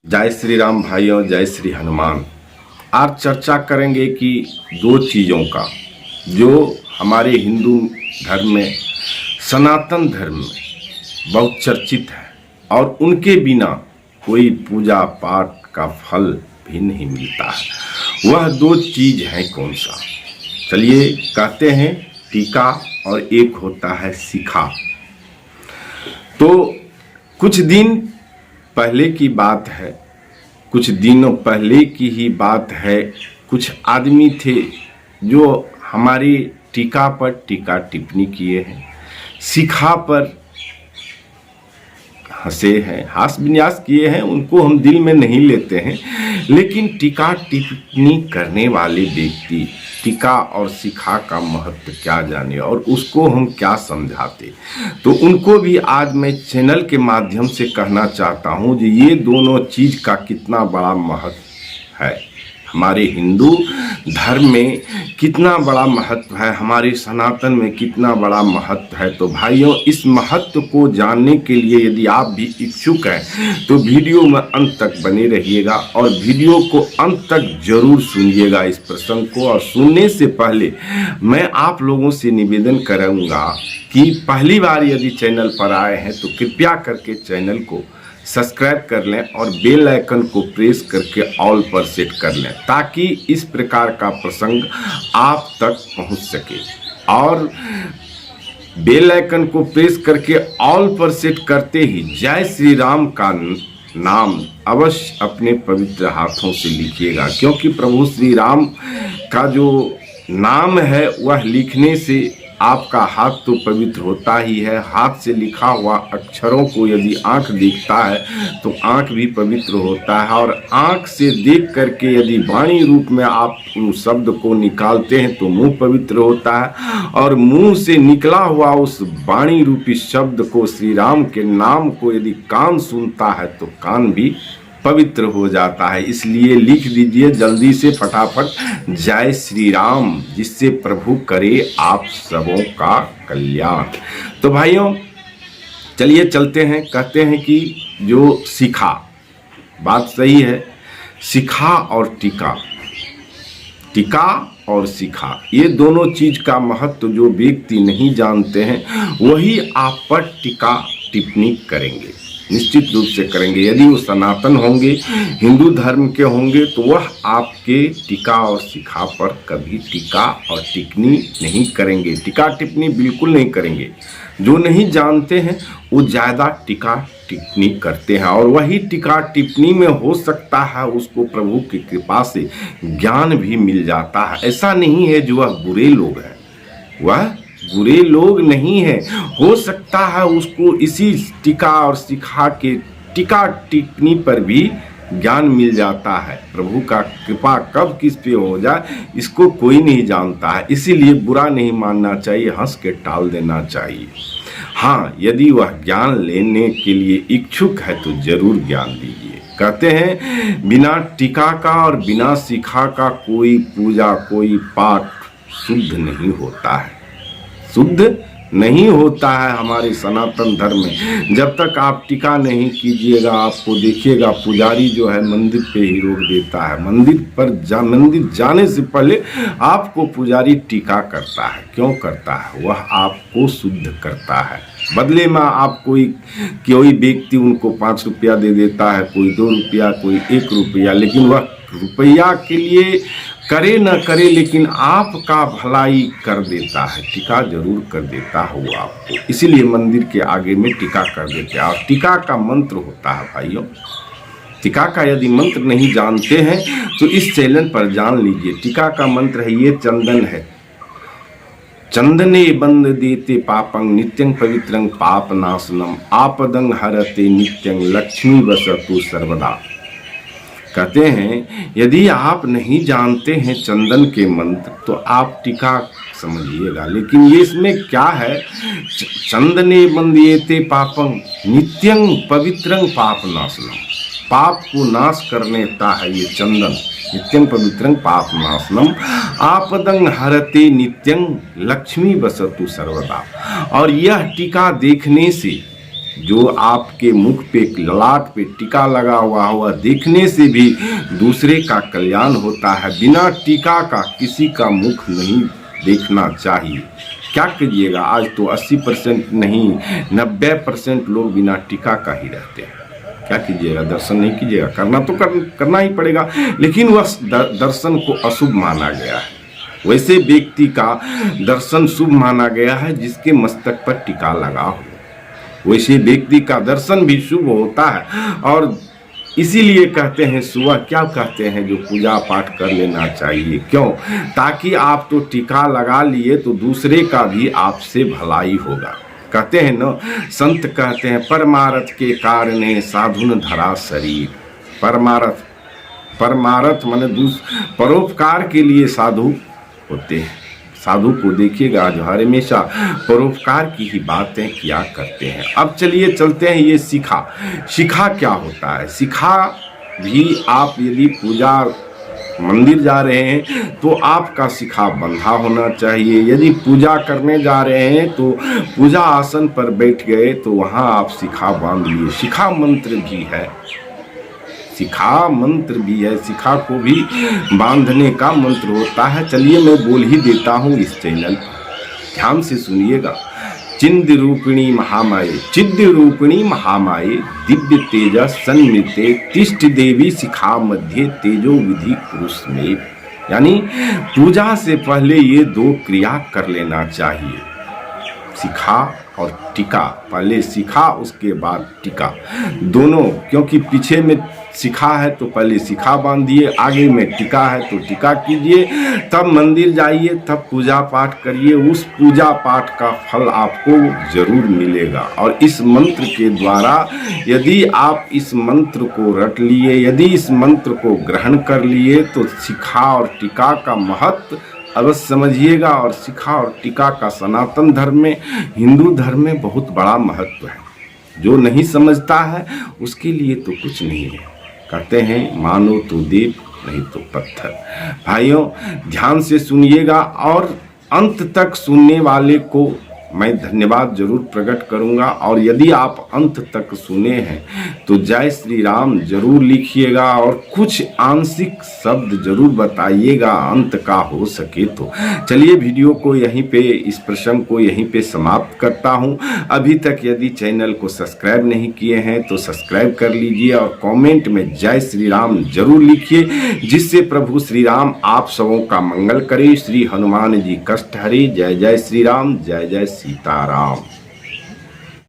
जय श्री राम भाइयों, जय श्री हनुमान। आज चर्चा करेंगे कि दो चीज़ों का जो हमारे हिंदू धर्म में, सनातन धर्म में बहुत चर्चित है और उनके बिना कोई पूजा पाठ का फल भी नहीं मिलता है। वह दो चीज़ है कौन सा? चलिए कहते हैं टीका और एक होता है शिखा। तो कुछ दिन पहले की बात है, कुछ दिनों पहले की ही बात है। कुछ आदमी थे जो हमारी टीका पर टीका टिप्पणी किए हैं, शिखा पर हंसे हैं, हास विन्यास किए हैं। उनको हम दिल में नहीं लेते हैं, लेकिन टीका टिप्पणी करने वाले व्यक्ति टीका और शिखा का महत्व क्या जाने और उसको हम क्या समझाते, तो उनको भी आज मैं चैनल के माध्यम से कहना चाहता हूँ कि ये दोनों चीज़ का कितना बड़ा महत्व है, हमारे हिंदू धर्म में कितना बड़ा महत्व है, हमारे सनातन में कितना बड़ा महत्व है। तो भाइयों, इस महत्व को जानने के लिए यदि आप भी इच्छुक हैं तो वीडियो में अंत तक बने रहिएगा और वीडियो को अंत तक जरूर सुनिएगा इस प्रसंग को। और सुनने से पहले मैं आप लोगों से निवेदन करूँगा कि पहली बार यदि चैनल पर आए हैं तो कृपया करके चैनल को सब्सक्राइब कर लें और बेल आइकन को प्रेस करके ऑल पर सेट कर लें, ताकि इस प्रकार का प्रसंग आप तक पहुंच सके। और बेल आइकन को प्रेस करके ऑल पर सेट करते ही जय श्री राम का नाम अवश्य अपने पवित्र हाथों से लिखिएगा, क्योंकि प्रभु श्री राम का जो नाम है वह लिखने से आपका हाथ तो पवित्र होता ही है। हाथ से लिखा हुआ अक्षरों को यदि आंख देखता है तो आंख भी पवित्र होता है, और आंख से देख करके यदि वाणी रूप में आप उस शब्द को निकालते हैं तो मुंह पवित्र होता है, और मुंह से निकला हुआ उस वाणी रूपी शब्द को, श्री राम के नाम को यदि कान सुनता है तो कान भी पवित्र हो जाता है। इसलिए लिख दीजिए जल्दी से फटाफट जय श्री राम, जिससे प्रभु करे आप सबों का कल्याण। तो भाइयों चलिए चलते हैं। कहते हैं कि जो शिखा, बात सही है, शिखा और टीका, टीका और शिखा, ये दोनों चीज का महत्व जो व्यक्ति नहीं जानते हैं वही आप पर टीका टिप्पणी करेंगे, निश्चित रूप से करेंगे। यदि वो सनातन होंगे, हिंदू धर्म के होंगे, तो वह आपके टीका और शिखा पर कभी टीका और टिप्पणी नहीं करेंगे, टीका टिप्पणी बिल्कुल नहीं करेंगे। जो नहीं जानते हैं वो ज़्यादा टीका टिप्पणी करते हैं, और वही टीका टिप्पणी में हो सकता है उसको प्रभु की कृपा से ज्ञान भी मिल जाता है। ऐसा नहीं है जो वह बुरे लोग हैं, वह बुरे लोग नहीं है। हो सकता है उसको इसी टीका और शिखा के टीका टिप्पणी पर भी ज्ञान मिल जाता है। प्रभु का कृपा कब किस पे हो जाए इसको कोई नहीं जानता है, इसीलिए बुरा नहीं मानना चाहिए, हंस के टाल देना चाहिए। हाँ, यदि वह ज्ञान लेने के लिए इच्छुक है तो जरूर ज्ञान दीजिए। कहते हैं बिना टीका का और बिना शिखा का कोई पूजा, कोई पाठ शुद्ध नहीं होता है, शुद्ध नहीं होता है हमारे सनातन धर्म में। जब तक आप टीका नहीं कीजिएगा, आपको देखिएगा पुजारी जो है मंदिर पे ही रोक देता है। मंदिर जाने से पहले आपको पुजारी टीका करता है। क्यों करता है? वह आपको शुद्ध करता है। बदले में आप कोई व्यक्ति उनको 5 रुपया दे देता है, कोई 2 रुपया, कोई 1 रुपया, लेकिन वह रुपया के लिए करे न करे लेकिन आपका भलाई कर देता है, टीका जरूर कर देता है वो आपको। इसीलिए मंदिर के आगे में टीका कर देते हैं। और टीका का मंत्र होता है भाइयों, टीका का यदि मंत्र नहीं जानते हैं तो इस चैनल पर जान लीजिए। टीका का मंत्र है, ये चंदन है, चंदने बंद देते पापं नित्यं पवित्रं पाप नाशनम आपदं हरते नित्यं लक्ष्मी वसतु सर्वदा। कहते हैं यदि आप नहीं जानते हैं चंदन के मंत्र तो आप टीका समझिएगा, लेकिन ये इसमें क्या है? चंदने बंदियेते पापं नित्यं पवित्रं पाप नाशनम, पाप को नाश करने देता है ये चंदन। नित्यं पवित्रं पाप नाशनम आपदं हरते नित्यं लक्ष्मी वसतु सर्वदा। और यह टीका देखने से जो आपके मुख पे, ललाट पे टीका लगा हुआ देखने से भी दूसरे का कल्याण होता है। बिना टीका का किसी का मुख नहीं देखना चाहिए। क्या कीजिएगा, आज तो 80% नहीं 90% लोग बिना टीका का ही रहते हैं। क्या कीजिएगा, दर्शन नहीं कीजिएगा, करना तो करना ही पड़ेगा, लेकिन वह दर्शन को अशुभ माना गया है। वैसे व्यक्ति का दर्शन शुभ माना गया है जिसके मस्तक पर टीका लगा हो। वैसे व्यक्ति का दर्शन भी शुभ होता है, और इसीलिए कहते हैं सुबह क्या कहते हैं, जो पूजा पाठ कर लेना चाहिए। क्यों? ताकि आप तो टीका लगा लिए तो दूसरे का भी आपसे भलाई होगा। कहते हैं ना, संत कहते हैं परमारथ के कारणे साधुन धरा शरीर। परमारथ माने परोपकार के लिए साधु होते हैं। साधु को देखिएगा जो हर हमेशा परोपकार की ही बातें किया करते हैं। अब चलिए चलते हैं ये शिखा क्या होता है। शिखा भी आप यदि पूजा मंदिर जा रहे हैं तो आपका शिखा बंधा होना चाहिए। यदि पूजा करने जा रहे हैं तो पूजा आसन पर बैठ गए तो वहां आप शिखा बांध लिए। शिखा मंत्र भी है, शिखा को भी बांधने का मंत्र होता है। चलिए मैं बोल ही देता हूँ इस चैनल पर, ध्यान से सुनिएगा। चिद्य रूपिणी महामाये दिव्य तेज सन्मिते तिष्ठ देवी शिखा मध्य तेजो विधि पुरुष में। यानी पूजा से पहले ये 2 क्रिया कर लेना चाहिए, शिखा और टीका। पहले शिखा उसके बाद टीका, दोनों। क्योंकि पीछे में शिखा है तो पहले शिखा बांधिए, आगे में टीका है तो टीका कीजिए, तब मंदिर जाइए, तब पूजा पाठ करिए। उस पूजा पाठ का फल आपको जरूर मिलेगा। और इस मंत्र के द्वारा यदि आप इस मंत्र को रट लिए, यदि इस मंत्र को ग्रहण कर लिए, तो शिखा और टीका का महत्व अवश्य समझिएगा। और शिखा और टीका का सनातन धर्म में, हिंदू धर्म में बहुत बड़ा महत्व है। जो नहीं समझता है उसके लिए तो कुछ नहीं है। कहते हैं मानो तो देव नहीं तो पत्थर। भाइयों ध्यान से सुनिएगा, और अंत तक सुनने वाले को मैं धन्यवाद जरूर प्रकट करूंगा। और यदि आप अंत तक सुने हैं तो जय श्री राम जरूर लिखिएगा, और कुछ आंशिक शब्द जरूर बताइएगा अंत का हो सके तो। चलिए वीडियो को यहीं पे, इस प्रसंग को यहीं पे समाप्त करता हूं। अभी तक यदि चैनल को सब्सक्राइब नहीं किए हैं तो सब्सक्राइब कर लीजिए, और कमेंट में जय श्री राम जरूर लिखिए, जिससे प्रभु श्री राम आप सबों का मंगल करे। श्री हनुमान जी कष्ट हरे। जय जय श्री राम, जय जय सीताराम।